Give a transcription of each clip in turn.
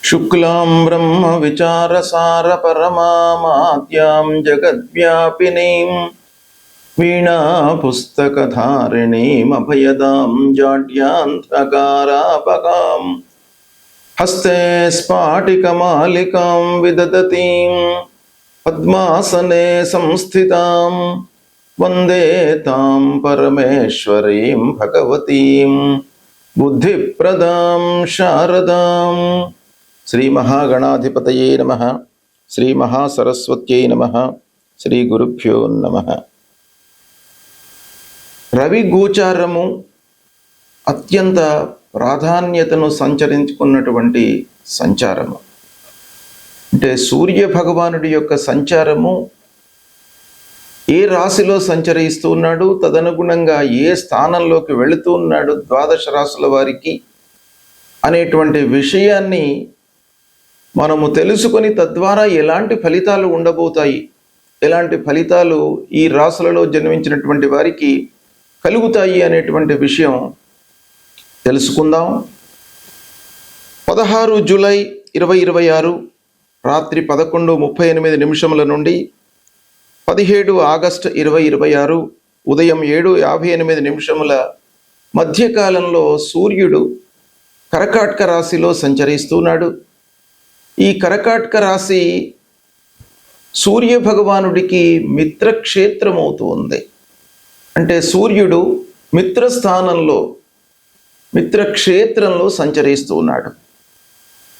శుక్లాం బ్రహ్మ విచారసార పరమామాద్యాం జగద్వ్యాపినీం వీణా పుస్తకధారిణీం అభయదాం జాడ్యాంధకారాపకాం హస్తే స్ఫాటికమాలికాం విదదతీం పద్మాసనే సంస్థితాం వందే తాం పరమేశ్వరీం భగవతీం బుద్ధిప్రదాం శారదాం. శ్రీ మహాగణాధిపతయే నమః. శ్రీ మహాసరస్వత్యై నమః. శ్రీ గురుభ్యో నమః. రవి గోచారము అత్యంత ప్రాధాన్యతను సంచరించుకున్నటువంటి సంచారము. అంటే సూర్య భగవానుడి యొక్క సంచారము ఏ రాశిలో సంచరిస్తూ ఉన్నాడు, తదనుగుణంగా ఏ స్థానంలోకి వెళుతూ ఉన్నాడు ద్వాదశ రాశుల వారికి అనేటువంటి విషయాన్ని మనము తెలుసుకొని తద్వారా ఎలాంటి ఫలితాలు ఉండబోతాయి, ఎలాంటి ఫలితాలు ఈ రాశులలో జన్మించినటువంటి వారికి కలుగుతాయి అనేటువంటి విషయం తెలుసుకుందాం. 16 జూలై 2026 రాత్రి 11:38 నుండి 17 ఆగస్టు 2026 ఉదయం 7:58 మధ్యకాలంలో సూర్యుడు కర్కాటక రాశిలో సంచరిస్తున్నాడు. ఈ కర్కాటక రాశి సూర్య భగవానుడికి మిత్రక్షేత్రమవుతుంది. అంటే సూర్యుడు మిత్రక్షేత్రంలో సంచరిస్తూ ఉన్నాడు.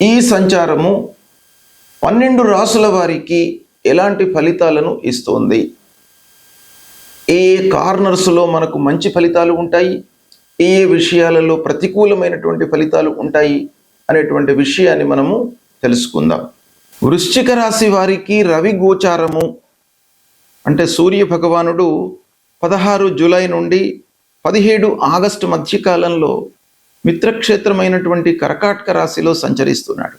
ఈ సంచారము 12 రాశుల వారికి ఎలాంటి ఫలితాలను ఇస్తుంది, ఏ కార్నర్స్లో మనకు మంచి ఫలితాలు ఉంటాయి, ఏ విషయాలలో ప్రతికూలమైనటువంటి ఫలితాలు ఉంటాయి అనేటువంటి విషయాన్ని మనము తెలుసుకుందాం. వృశ్చిక రాశి వారికి రవి గోచారము అంటే సూర్య భగవానుడు 16 జూలై నుండి 17 ఆగస్టు మధ్యకాలంలో మిత్రక్షేత్రమైనటువంటి కర్కాటక రాశిలో సంచరిస్తున్నాడు.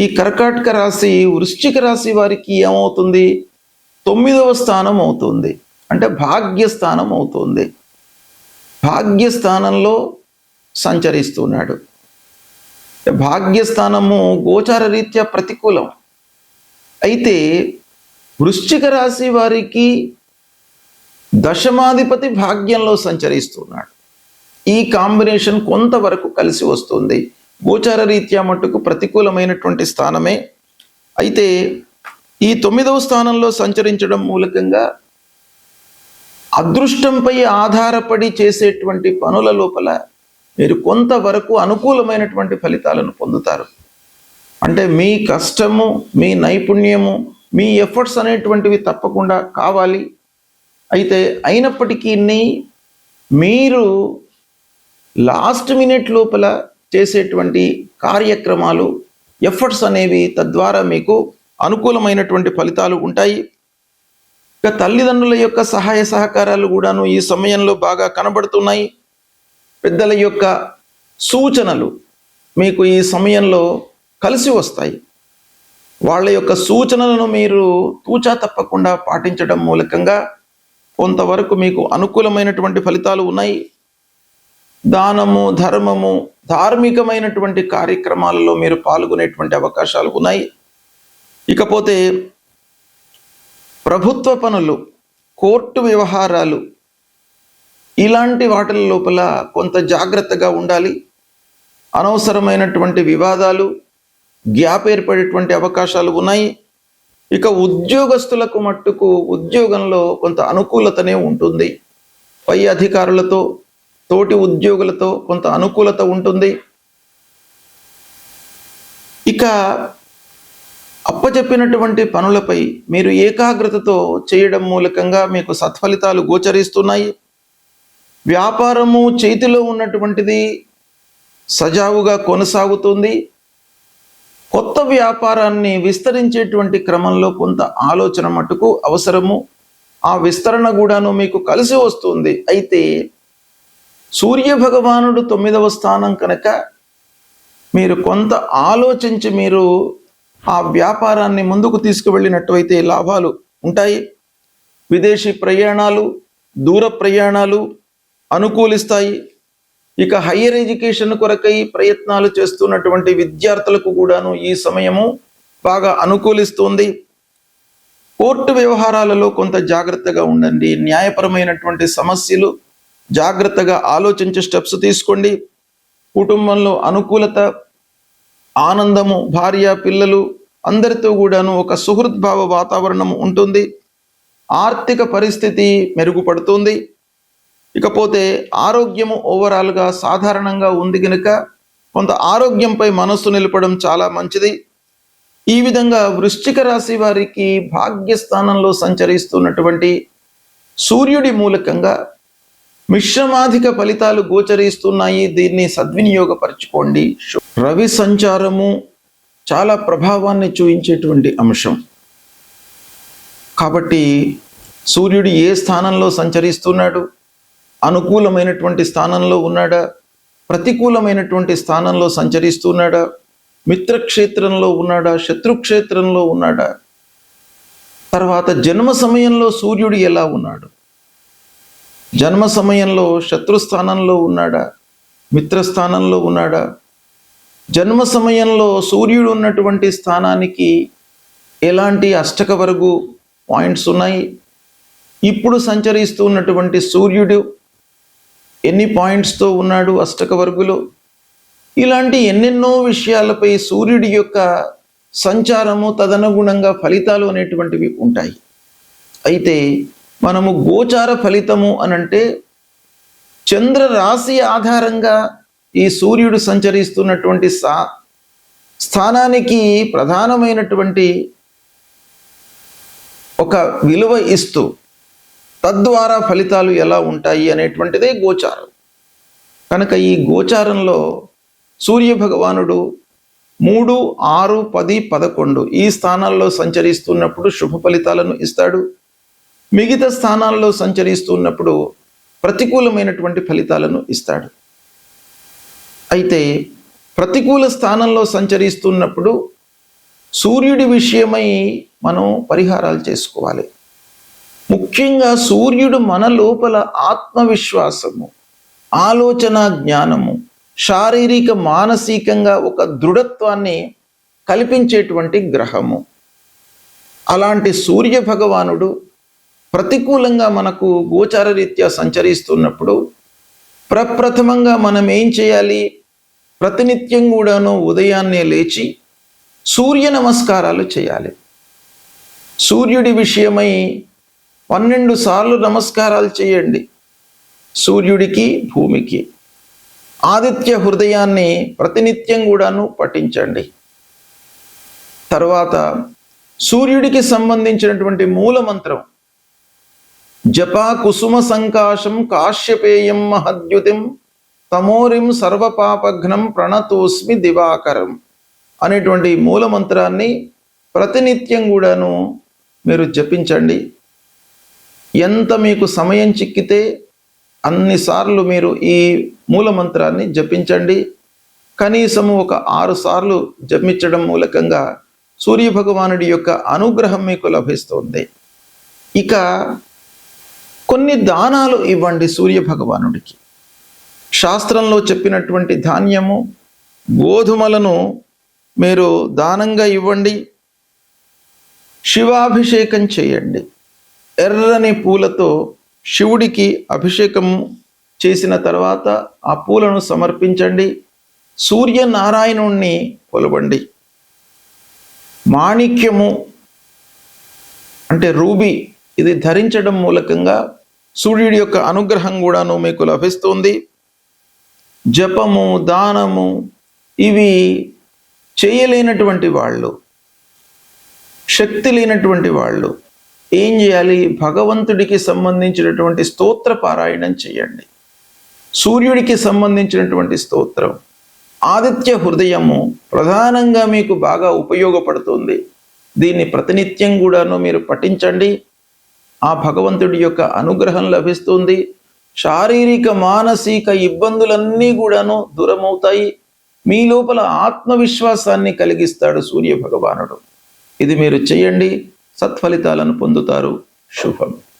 ఈ కర్కాటక రాశి వృశ్చిక రాశి వారికి ఏమవుతుంది? 9వ స్థానం అవుతుంది. అంటే భాగ్యస్థానం అవుతుంది. భాగ్యస్థానంలో సంచరిస్తున్నాడు. భాగ్యస్థానము గోచార రీత్యా ప్రతికూలం. అయితే వృశ్చిక రాశి వారికి దశమాధిపతి భాగ్యంలో సంచరిస్తున్నాడు. ఈ కాంబినేషన్ కొంతవరకు కలిసి వస్తుంది. గోచార రీత్యా మట్టుకు ప్రతికూలమైనటువంటి స్థానమే. అయితే ఈ 9వ స్థానంలో సంచరించడం మూలకంగా అదృష్టంపై ఆధారపడి చేసేటువంటి పనుల లోపల మీరు కొంతవరకు అనుకూలమైనటువంటి ఫలితాలను పొందుతారు. అంటే మీ కష్టము, మీ నైపుణ్యము, మీ ఎఫర్ట్స్ అనేటువంటివి తప్పకుండా కావాలి. అయితే అయినప్పటికీ మీరు లాస్ట్ మినిట్ లోపల చేసేటువంటి కార్యక్రమాలు, ఎఫర్ట్స్ అనేవి తద్వారా మీకు అనుకూలమైనటువంటి ఫలితాలు ఉంటాయి. ఇక తల్లిదండ్రుల యొక్క సహాయ సహకారాలు కూడాను ఈ సమయంలో బాగా కనబడుతున్నాయి. పెద్దల యొక్క సూచనలు మీకు ఈ సమయంలో కలిసి వస్తాయి. వాళ్ళ యొక్క సూచనలను మీరు తూచా తప్పకుండా పాటించడం మూలకంగా కొంతవరకు మీకు అనుకూలమైనటువంటి ఫలితాలు ఉన్నాయి. దానము, ధర్మము, ధార్మికమైనటువంటి కార్యక్రమాలలో మీరు పాల్గొనేటువంటి అవకాశాలు ఉన్నాయి. ఇకపోతే ప్రభుత్వ పనులు, కోర్టు వ్యవహారాలు, ఇలాంటి వాటి లోపల కొంత జాగ్రత్తగా ఉండాలి. అనవసరమైనటువంటి వివాదాలు, గ్యాప్ ఏర్పడేటువంటి అవకాశాలు ఉన్నాయి. ఇక ఉద్యోగస్తులకు మట్టుకు ఉద్యోగంలో కొంత అనుకూలతనే ఉంటుంది. పై అధికారులతో, తోటి ఉద్యోగులతో కొంత అనుకూలత ఉంటుంది. ఇక అప్పచెప్పినటువంటి పనులపై మీరు ఏకాగ్రతతో చేయడం మూలకంగా మీకు సత్ఫలితాలు గోచరిస్తున్నాయి. వ్యాపారము చేతిలో ఉన్నటువంటిది సజావుగా కొనసాగుతుంది. కొత్త వ్యాపారాన్ని విస్తరించేటువంటి క్రమంలో కొంత ఆలోచన మటుకు అవసరము. ఆ విస్తరణ కూడాను మీకు కలిసి వస్తుంది. అయితే సూర్య భగవానుడు 9వ స్థానం కనుక మీరు కొంత ఆలోచించి మీరు ఆ వ్యాపారాన్ని ముందుకు తీసుకువెళ్ళినట్టయితే లాభాలు ఉంటాయి. విదేశీ ప్రయాణాలు, దూర ప్రయాణాలు అనుకూలిస్తాయి. ఇక హయ్యర్ ఎడ్యుకేషన్ కొరకై ప్రయత్నాలు చేస్తున్నటువంటి విద్యార్థులకు కూడాను ఈ సమయము బాగా అనుకూలిస్తుంది. కోర్టు వ్యవహారాలలో కొంత జాగ్రత్తగా ఉండండి. న్యాయపరమైనటువంటి సమస్యలు జాగ్రత్తగా ఆలోచించి స్టెప్స్ తీసుకోండి. కుటుంబంలో అనుకూలత, ఆనందము, భార్య పిల్లలు అందరితో కూడాను ఒక సుహృద్భావ వాతావరణం ఉంటుంది. ఆర్థిక పరిస్థితి మెరుగుపడుతుంది. ఇకపోతే ఆరోగ్యము ఓవరాల్గా సాధారణంగా ఉంది కనుక కొంత ఆరోగ్యంపై మనస్సు నిలపడం చాలా మంచిది. ఈ విధంగా వృశ్చిక రాశి వారికి భాగ్యస్థానంలో సంచరిస్తున్నటువంటి సూర్యుడి మూలకంగా మిశ్రమాధిక ఫలితాలు గోచరిస్తున్నాయి. దీన్ని సద్వినియోగపరచుకోండి. రవి సంచారము చాలా ప్రభావాన్ని చూపించేటువంటి అంశం కాబట్టి సూర్యుడు ఏ స్థానంలో సంచరిస్తున్నాడు, అనుకూలమైనటువంటి స్థానంలో ఉన్నాడా, ప్రతికూలమైనటువంటి స్థానంలో సంచరిస్తున్నాడా, మిత్రక్షేత్రంలో ఉన్నాడా, శత్రుక్షేత్రంలో ఉన్నాడా, తర్వాత జన్మ సమయంలో సూర్యుడు ఎలా ఉన్నాడు, జన్మ సమయంలో శత్రుస్థానంలో ఉన్నాడా, మిత్రస్థానంలో ఉన్నాడా, జన్మ సమయంలో సూర్యుడు ఉన్నటువంటి స్థానానికి ఎలాంటి అష్టక వర్గు పాయింట్స్ ఉన్నాయి, ఇప్పుడు సంచరిస్తున్నటువంటి సూర్యుడు ఎన్ని పాయింట్స్తో ఉన్నాడు అష్టక వర్గులో, ఇలాంటి ఎన్నెన్నో విషయాలపై సూర్యుడి యొక్క సంచారము తదనుగుణంగా ఫలితాలు అనేటువంటివి ఉంటాయి. అయితే మనము గోచార ఫలితము అనంటే చంద్ర రాశి ఆధారంగా ఈ సూర్యుడు సంచరిస్తున్నటువంటి స్థానానికి ప్రధానమైనటువంటి ఒక విలువ ఇస్తూ తద్వారా ఫలితాలు ఎలా ఉంటాయి అనేటువంటిదే గోచారం. కనుక ఈ గోచారంలో సూర్య భగవానుడు 3, 6, 10, 11 ఈ స్థానాల్లో సంచరిస్తున్నప్పుడు శుభ ఫలితాలను ఇస్తాడు. మిగతా స్థానాల్లో సంచరిస్తున్నప్పుడు ప్రతికూలమైనటువంటి ఫలితాలను ఇస్తాడు. అయితే ప్రతికూల స్థానంలో సంచరిస్తున్నప్పుడు సూర్యుడి విషయమై మనం పరిహారాలు చేసుకోవాలి. ముఖ్యంగా సూర్యుడు మన లోపల ఆత్మవిశ్వాసము, ఆలోచన జ్ఞానము, శారీరక మానసికంగా ఒక దృఢత్వాన్ని కల్పించేటువంటి గ్రహము. అలాంటి సూర్య భగవానుడు ప్రతికూలంగా మనకు గోచార రీత్యా సంచరిస్తున్నప్పుడు ప్రప్రథమంగా మనం ఏం చేయాలి? ప్రతినిత్యం కూడాను ఉదయాన్నే లేచి సూర్య నమస్కారాలు చేయాలి. సూర్యుడి విషయమై 12 సార్లు నమస్కారాలు చేయండి. సూర్యుడికి, భూమికి. ఆదిత్య హృదయాన్ని ప్రతినిత్యం కూడాను పఠించండి. తర్వాత సూర్యుడికి సంబంధించినటువంటి మూల మంత్రం జపా కుసుమ సంకాశం కాశ్యపేయం మహద్యుతిం తమోరిం సర్వపాపఘ్నం ప్రణతోస్మి దివాకరం అనేటువంటి మూల మంత్రాన్ని ప్రతినిత్యం కూడాను మీరు జపించండి. ఎంత మీకు సమయం చిక్కితే అన్నిసార్లు మీరు ఈ మూల మంత్రాన్ని జపించండి. కనీసము ఒక 6 సార్లు జపించడం మూలకంగా సూర్య భగవానుడి యొక్క అనుగ్రహం మీకు లభిస్తుంది. ఇక కొన్ని దానాలు ఇవ్వండి సూర్య భగవానుడికి. శాస్త్రంలో చెప్పినటువంటి ధాన్యము, గోధుమలను మీరు దానంగా ఇవ్వండి. శివాభిషేకం చేయండి. ఎర్రని పూలతో శివుడికి అభిషేకం చేసిన తర్వాత ఆ పూలను సమర్పించండి. సూర్యనారాయణుణ్ణి కొలవండి. మాణిక్యము అంటే రూబీ ఇది ధరించడం మూలకంగా సూర్యుడి యొక్క అనుగ్రహం కూడాను మీకు లభిస్తుంది. జపము, దానము ఇవి చేయలేనటువంటి వాళ్ళు, శక్తి లేనటువంటి వాళ్ళు ఏం చేయాలి? భగవంతుడికి సంబంధించినటువంటి స్తోత్ర పారాయణం చేయండి. సూర్యుడికి సంబంధించినటువంటి స్తోత్రం ఆదిత్య హృదయము ప్రధానంగా మీకు బాగా ఉపయోగపడుతుంది. దీన్ని ప్రతినిత్యం కూడాను మీరు పఠించండి. ఆ భగవంతుడి యొక్క అనుగ్రహం లభిస్తుంది. శారీరక మానసిక ఇబ్బందులన్నీ కూడాను దూరమవుతాయి. మీ లోపల ఆత్మవిశ్వాసాన్ని కలిగిస్తాడు సూర్య భగవానుడు. ఇది మీరు చేయండి, సత్ఫలితాలను పొందుతారు. శుభం.